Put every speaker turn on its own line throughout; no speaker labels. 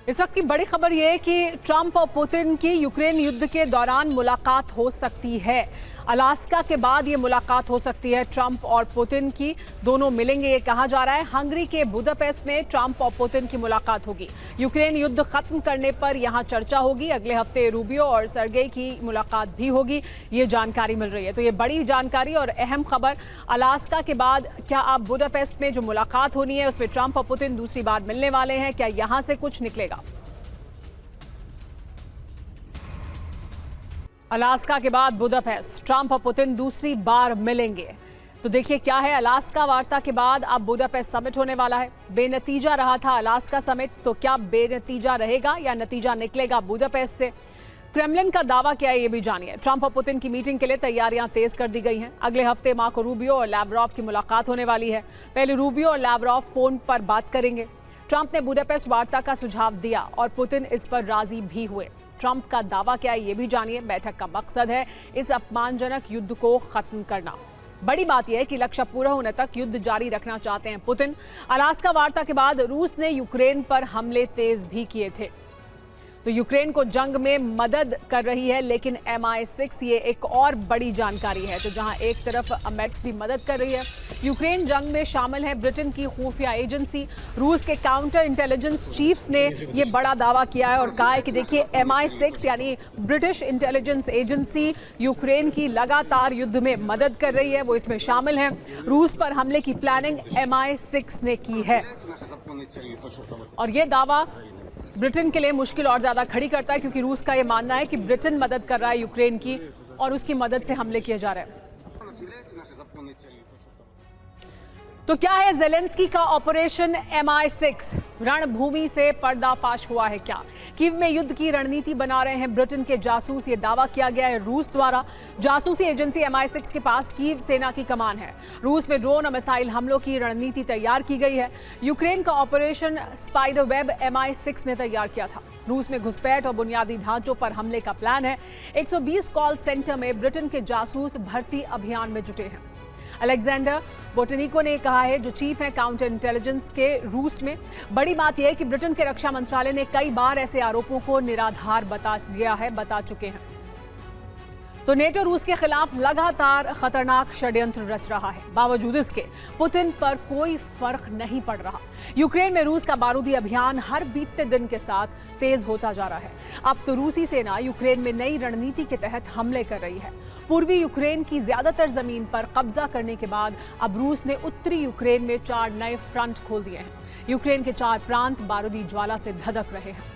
इस वक्त की बड़ी खबर यह है कि ट्रंप और पुतिन की यूक्रेन युद्ध के दौरान मुलाकात हो सकती है। अलास्का के बाद ये मुलाकात हो सकती है ट्रंप और पुतिन की, दोनों मिलेंगे ये कहा जा रहा है। हंगरी के बुदापेस्ट में ट्रंप और पुतिन की मुलाकात होगी। यूक्रेन युद्ध खत्म करने पर यहां चर्चा होगी। अगले हफ्ते रूबियो और सर्गेई की मुलाकात भी होगी, ये जानकारी मिल रही है। तो ये बड़ी जानकारी और अहम खबर। अलास्का के बाद क्या अब बुदापेस्ट में जो मुलाकात होनी है उसमें ट्रंप और पुतिन दूसरी बार मिलने वाले हैं? क्या यहां से कुछ निकलेगा? अलास्का के बाद बुदापेस्ट, ट्रंप और पुतिन दूसरी बार मिलेंगे। तो देखिए क्या है, अलास्का वार्ता के बाद अब बुदापेस्ट समिट होने वाला है। बेनतीजा रहा था अलास्का समिट, तो क्या बेनतीजा रहेगा या नतीजा निकलेगा बुदापेस्ट से? क्रेमलिन का दावा क्या है ये भी जानिए। ट्रंप और पुतिन की मीटिंग के लिए तैयारियां तेज कर दी गई हैं। अगले हफ्ते मार्को रूबियो और लैवरॉव की मुलाकात होने वाली है। पहले रूबियो और लैवरॉव फोन पर बात करेंगे। ट्रंप ने बुदापेस्ट वार्ता का सुझाव दिया और पुतिन इस पर राजी भी हुए। ट्रंप का दावा क्या है ये भी जानिए। बैठक का मकसद है इस अपमानजनक युद्ध को खत्म करना। बड़ी बात यह है कि लक्ष्य पूरा होने तक युद्ध जारी रखना चाहते हैं पुतिन। अलास्का वार्ता के बाद रूस ने यूक्रेन पर हमले तेज भी किए थे, तो यूक्रेन को जंग में मदद कर रही है। लेकिन MI6 ये एक और बड़ी जानकारी है। तो जहां एक तरफ अमेरिका भी मदद कर रही है, यूक्रेन जंग में शामिल है ब्रिटेन की खुफिया एजेंसी। रूस के काउंटर इंटेलिजेंस चीफ ने ये बड़ा दावा किया है और कहा है कि देखिए MI6 यानी ब्रिटिश इंटेलिजेंस एजेंसी यूक्रेन की लगातार युद्ध में मदद कर रही है, वो इसमें शामिल है। रूस पर हमले की प्लानिंग MI6 ने की है और ये दावा ब्रिटेन के लिए मुश्किल और ज्यादा खड़ी करता है, क्योंकि रूस का यह मानना है कि ब्रिटेन मदद कर रहा है यूक्रेन की और उसकी मदद से हमले किए जा रहे हैं। तो क्या है ज़ेलेंस्की का ऑपरेशन MI6? रणभूमि से पर्दाफाश हुआ है क्या? कीव में युद्ध की रणनीति बना रहे हैं ब्रिटेन के जासूस, ये दावा किया गया है रूस द्वारा। जासूसी एजेंसी MI6 के पास कीव सेना की कमान है। रूस में ड्रोन और मिसाइल हमलों की रणनीति तैयार की गई है। यूक्रेन का ऑपरेशन स्पाइडर वेब MI6 ने तैयार किया था। रूस में घुसपैठ और बुनियादी ढांचों पर हमले का प्लान है। 120 कॉल सेंटर में ब्रिटेन के जासूस भर्ती अभियान में जुटे हैं। अलेक्जेंडर बोटनिको ने कहा है, जो चीफ है काउंटर इंटेलिजेंस के रूस में। बड़ी बात यह है कि ब्रिटेन के रक्षा मंत्रालय ने कई बार ऐसे आरोपों को निराधार बता चुके हैं। तो नेटो रूस के खिलाफ लगातार खतरनाक षड्यंत्र रच रहा है। बावजूद इसके पुतिन पर कोई फर्क नहीं पड़ रहा। यूक्रेन में रूस का बारूदी अभियान हर बीतते दिन के साथ तेज होता जा रहा है। अब तो रूसी सेना यूक्रेन में नई रणनीति के तहत हमले कर रही है। पूर्वी यूक्रेन की ज्यादातर जमीन पर कब्जा करने के बाद अब रूस ने उत्तरी यूक्रेन में 4 नए फ्रंट खोल दिए हैं। यूक्रेन के 4 प्रांत बारूदी ज्वाला से धधक रहे हैं।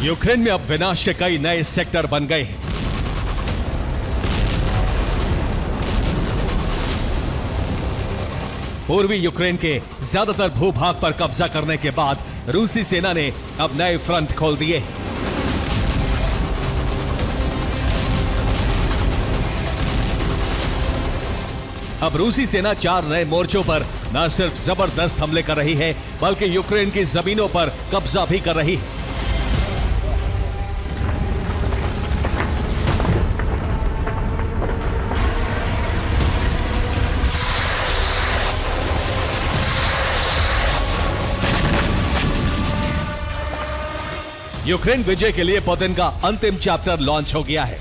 यूक्रेन में अब विनाश के कई नए सेक्टर बन गए हैं। पूर्वी यूक्रेन के ज्यादातर भूभाग पर कब्जा करने के बाद रूसी सेना ने अब नए फ्रंट खोल दिए हैं। अब रूसी सेना 4 नए मोर्चों पर न सिर्फ जबरदस्त हमले कर रही है, बल्कि यूक्रेन की जमीनों पर कब्जा भी कर रही है। यूक्रेन विजय के लिए पुतिन का अंतिम चैप्टर लॉन्च हो गया है।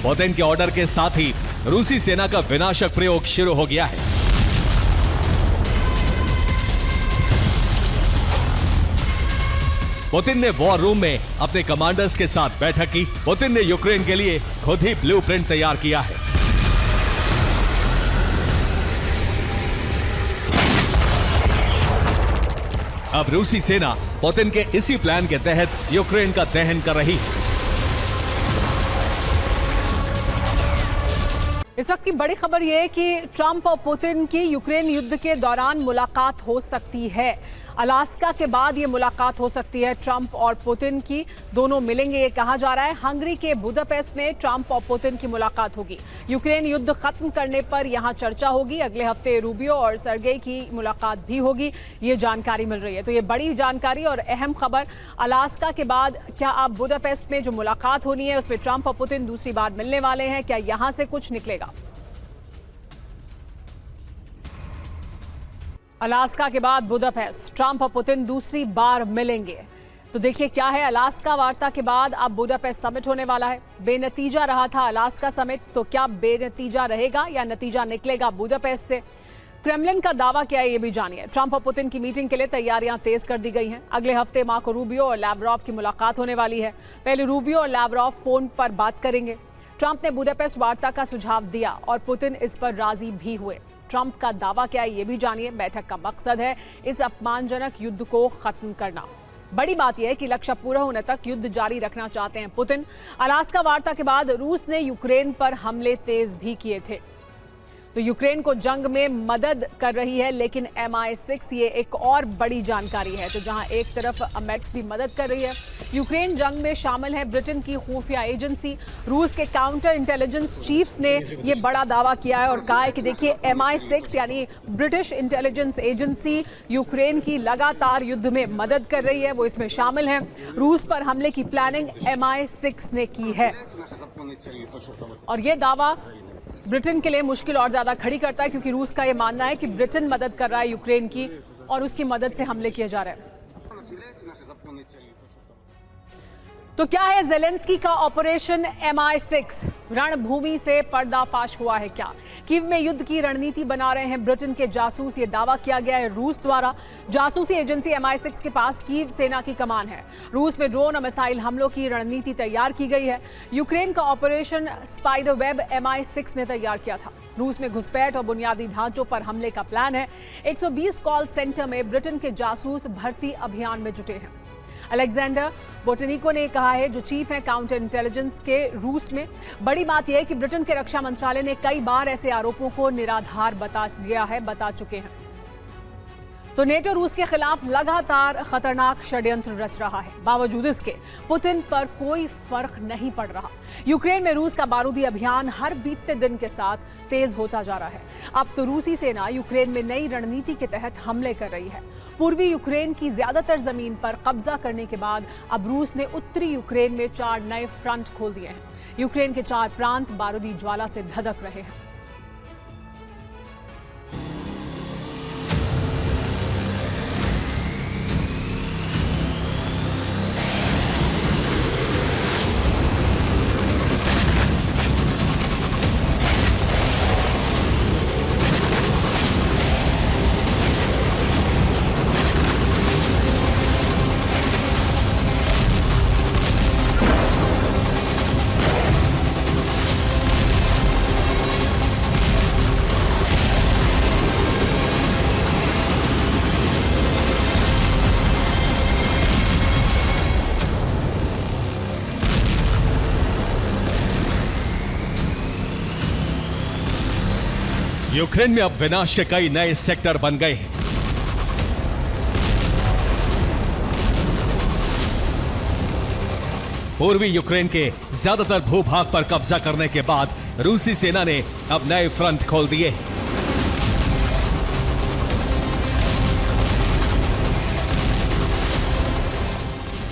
पुतिन के ऑर्डर के साथ ही रूसी सेना का विनाशक प्रयोग शुरू हो गया है। पुतिन ने वॉर रूम में अपने कमांडर्स के साथ बैठक की। पुतिन ने यूक्रेन के लिए खुद ही ब्लूप्रिंट तैयार किया है। अब रूसी सेना पुतिन के इसी प्लान के तहत यूक्रेन का दहन कर रही है।
इस वक्त की बड़ी खबर यह है कि ट्रंप और पुतिन की यूक्रेन युद्ध के दौरान मुलाकात हो सकती है। अलास्का के बाद ये मुलाकात हो सकती है ट्रंप और पुतिन की, दोनों मिलेंगे ये कहा जा रहा है। हंगरी के बुदापेस्ट में ट्रंप और पुतिन की मुलाकात होगी। यूक्रेन युद्ध खत्म करने पर यहां चर्चा होगी। अगले हफ्ते रूबियो और सर्गेई की मुलाकात भी होगी, ये जानकारी मिल रही है। तो ये बड़ी जानकारी और अहम खबर। अलास्का के बाद क्या अब बुदापेस्ट में जो मुलाकात होनी है उसमें ट्रंप और पुतिन दूसरी बार मिलने वाले हैं? क्या यहां से कुछ निकलेगा? अलास्का के बाद बुदापेस्ट, ट्रंप और पुतिन दूसरी बार मिलेंगे। तो देखिए क्या है अलास्का वार्ता के बाद अब बुदापेस्ट समिट होने वाला है। बेनतीजा रहा था अलास्का समिट, तो क्या बेनतीजा रहेगा या नतीजा निकलेगा बुदापेस्ट से? क्रेमलिन का दावा क्या है ये भी जानिए। ट्रंप और पुतिन की मीटिंग के लिए तैयारियां तेज कर दी गई हैं। अगले हफ्ते मार्को रूबियो और लैवरॉव की मुलाकात होने वाली है। पहले रूबियो और लैवरॉव फोन पर बात करेंगे। ट्रंप ने बुदापेस्ट वार्ता का सुझाव दिया और पुतिन इस पर राजी भी हुए। ट्रंप का दावा क्या है ये भी जानिए। बैठक का मकसद है इस अपमानजनक युद्ध को खत्म करना। बड़ी बात यह है कि लक्ष्य पूरा होने तक युद्ध जारी रखना चाहते हैं पुतिन। अलास्का वार्ता के बाद रूस ने यूक्रेन पर हमले तेज भी किए थे, तो यूक्रेन को जंग में मदद कर रही है। लेकिन MI6 ये एक और बड़ी जानकारी है। तो जहां एक तरफ अमेरिका भी मदद कर रही है, यूक्रेन जंग में शामिल है ब्रिटेन की खुफिया एजेंसी। रूस के काउंटर इंटेलिजेंस चीफ ने ये बड़ा दावा किया है और कहा है कि देखिए MI6 यानी ब्रिटिश इंटेलिजेंस एजेंसी यूक्रेन की लगातार युद्ध में मदद कर रही है, वो इसमें शामिल है। रूस पर हमले की प्लानिंग MI6 ने की है और ये दावा ब्रिटेन के लिए मुश्किल और ज्यादा खड़ी करता है, क्योंकि रूस का यह मानना है कि ब्रिटेन मदद कर रहा है यूक्रेन की और उसकी मदद से हमले किए जा रहे हैं। तो क्या है ज़ेलेंस्की का ऑपरेशन MI6? रणभूमि से पर्दाफाश हुआ है क्या? कीव में युद्ध की रणनीति बना रहे हैं ब्रिटेन के जासूस, ये दावा किया गया है रूस द्वारा। जासूसी एजेंसी MI6 के पास कीव सेना की कमान है। रूस में ड्रोन और मिसाइल हमलों की रणनीति तैयार की गई है। यूक्रेन का ऑपरेशन स्पाइडर वेब MI6 ने तैयार किया था। रूस में घुसपैठ और बुनियादी ढांचों पर हमले का प्लान है। 120 कॉल सेंटर में ब्रिटेन के जासूस भर्ती अभियान में जुटे हैं। अलेक्जेंडर बोटनिको ने कहा है, जो चीफ है काउंटर इंटेलिजेंस के रूस में। बड़ी बात यह है कि ब्रिटेन के रक्षा मंत्रालय ने कई बार ऐसे आरोपों को निराधार बता चुके हैं। तो नेटो रूस के खिलाफ लगातार खतरनाक षड्यंत्र रच रहा है। बावजूद इसके पुतिन पर कोई फर्क नहीं पड़ रहा। यूक्रेन में रूस का बारूदी अभियान हर बीतते दिन के साथ तेज होता जा रहा है। अब तो रूसी सेना यूक्रेन में नई रणनीति के तहत हमले कर रही है। पूर्वी यूक्रेन की ज्यादातर जमीन पर कब्जा करने के बाद अब रूस ने उत्तरी यूक्रेन में 4 नए फ्रंट खोल दिए हैं। यूक्रेन के 4 प्रांत बारूदी ज्वाला से धधक रहे हैं।
यूक्रेन में अब विनाश के कई नए सेक्टर बन गए हैं। पूर्वी यूक्रेन के ज्यादातर भूभाग पर कब्जा करने के बाद रूसी सेना ने अब नए फ्रंट खोल दिए हैं।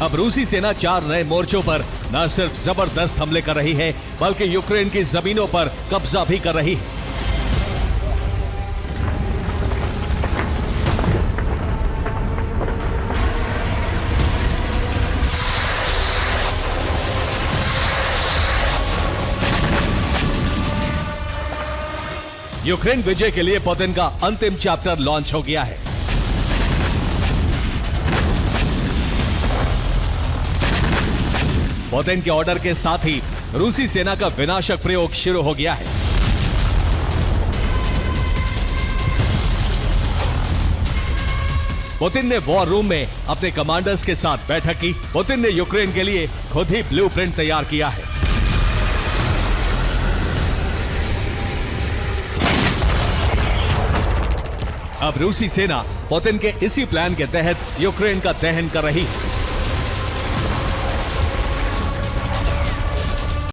अब रूसी सेना 4 नए मोर्चों पर न सिर्फ जबरदस्त हमले कर रही है, बल्कि यूक्रेन की जमीनों पर कब्जा भी कर रही है। यूक्रेन विजय के लिए पुतिन का अंतिम चैप्टर लॉन्च हो गया है। पुतिन के ऑर्डर के साथ ही रूसी सेना का विनाशक प्रयोग शुरू हो गया है। पुतिन ने वॉर रूम में अपने कमांडर्स के साथ बैठक की। पुतिन ने यूक्रेन के लिए खुद ही ब्लूप्रिंट तैयार किया है। अब रूसी सेना पुतिन के इसी प्लान के तहत यूक्रेन का दहन कर रही है।